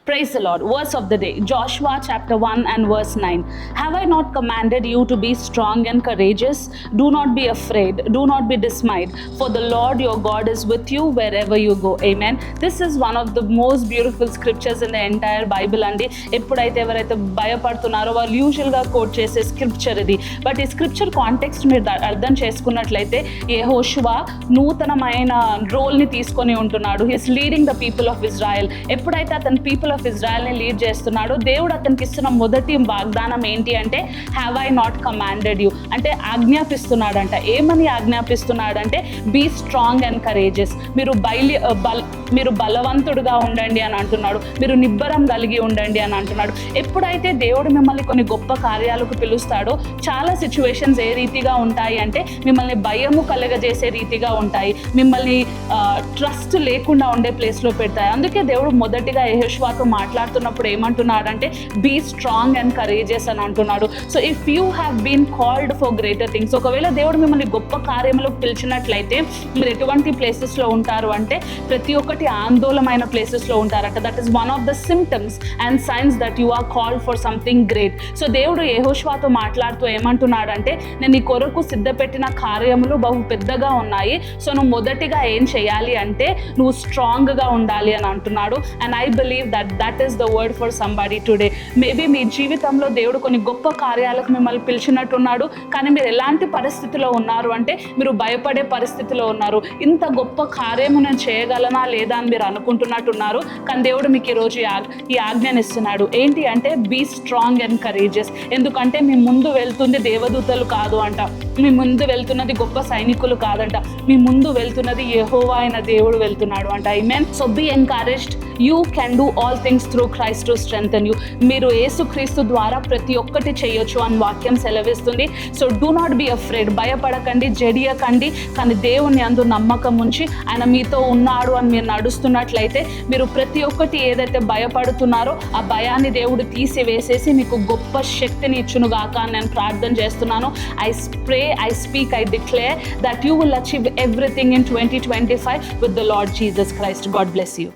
Praise the Lord. Verse of the day, Joshua chapter 1 and verse 9. Have I not commanded you to be strong and courageous? Do not be afraid. Do not be dismayed. For the Lord your God is with you wherever you go. Amen. This is one of the most beautiful scriptures in the entire Bible. అండి ఎప్పుడైతే ఎవరైతే భయపడుతున్నారో వాళ్ళు యూజువల్గా coat చేసే scripture ఇది. But ఈ scripture context మీరు అర్థం చేసుకున్నట్లయితే యెహోషువ నూతనమైన రోల్ని తీసుకొని ఉంటున్నాడు. He's leading the people of Israel. ఎప్పుడైతే అతను పీపుల్ ఆఫ్ ఇజ్రాయెల్ని లీడ్ చేస్తున్నాడు, దేవుడు అతనికి ఇస్తున్న మొదటి వాగ్దానం ఏంటి అంటే have I not commanded you అంటే ఆజ్ఞాపిస్తున్నాడంట. ఏమని ఆజ్ఞాపిస్తున్నాడంటే బీ స్ట్రాంగ్ అండ్ కరేజియస్. మీరు బలవంతుడుగా ఉండండి అని అంటున్నాడు. మీరు నిబ్బరం కలిగి ఉండండి అని అంటున్నాడు. ఎప్పుడైతే దేవుడు మిమ్మల్ని కొన్ని గొప్ప కార్యాలకు పిలుస్తాడో చాలా సిచ్యువేషన్స్ ఏ రీతిగా ఉంటాయి అంటే మిమ్మల్ని భయము కలగజేసే రీతిగా ఉంటాయి, మిమ్మల్ని ట్రస్ట్ లేకుండా ఉండే ప్లేస్లో పెడతాయి. అందుకే దేవుడు మొదటిగా యెహోషువతో మాట్లాడుతున్నప్పుడు ఏమంటున్నాడంటే బీ స్ట్రాంగ్ అండ్ కరేజియస్ అని అంటున్నాడు. So if you have been called for greater things, ఒకవేళ దేవుడు మిమ్మల్ని గొప్ప కార్యములకు పిలిచినట్లయితే మీరు ఎటువంటి ప్లేసెస్లో ఉంటారు అంటే ప్రతి ఒక్కటి ఆందోళనమైన ప్లేసెస్లో ఉంటారట. That is one of the symptoms and signs that you are called for something great. So దేవుడు యెహోషువతో మాట్లాడుతూ ఏమంటున్నాడంటే నేను నీ కొరకు సిద్ధపెట్టిన కార్యములు బహు పెద్దగా ఉన్నాయి. సో నువ్వు మొదటిగా ఏం చేయాలి అంటే నువ్వు స్ట్రాంగ్గా ఉండాలి అని అంటున్నాడు. And I believe that is the word for somebody today. Maybe మీ జీవితంలో దేవుడు కొన్ని గొప్ప కార్యాలకు మిమ్మల్ని పిలిచినట్టున్నాడు, కానీ మీరు ఎలాంటి పరిస్థితిలో ఉన్నారు అంటే మీరు భయపడే పరిస్థితిలో ఉన్నారు. ఇంత గొప్ప కార్యము నేను చేయగలనా లేదా అని మీరు అనుకుంటున్నట్టున్నారు. కానీ దేవుడు మీకు ఈరోజు ఈ ఆజ్ఞని ఇస్తున్నాడు. ఏంటి అంటే బీ స్ట్రాంగ్ అండ్ కరేజియస్. ఎందుకంటే మీ ముందు వెళ్తుంది దేవదూతలు కాదు అంట, మీ ముందు వెళ్తున్నది గొప్ప సైనికులు కాదంట, మీ ముందు వెళ్తున్నది యెహోవా అయిన దేవుడు వెళ్తున్నాడు అంట. Amen. So be encouraged. You can do all things through Christ to strengthen you. మీరు యేసుక్రీస్తు ద్వారా ప్రతి ఒక్కటి చేయొచ్చు అని వాక్యం సెలవిస్తుంది. So do not be afraid. భయపడకండి, జడియకండి, కానీ దేవుని అందు నమ్మకం ఉంచి ఆయన మీతో ఉన్నాడు అని మీరు నడుస్తున్నట్లయితే మీరు ప్రతి ఒక్కటి ఏదైతే భయపడుతున్నారో ఆ భయాన్ని దేవుడు తీసివేసేసి మీకు గొప్ప శక్తిని ఇచ్చునుగాక అని నేను ప్రార్థన చేస్తున్నాను. I speak, I declare that you will achieve everything in 2025 with the Lord Jesus Christ. God bless you.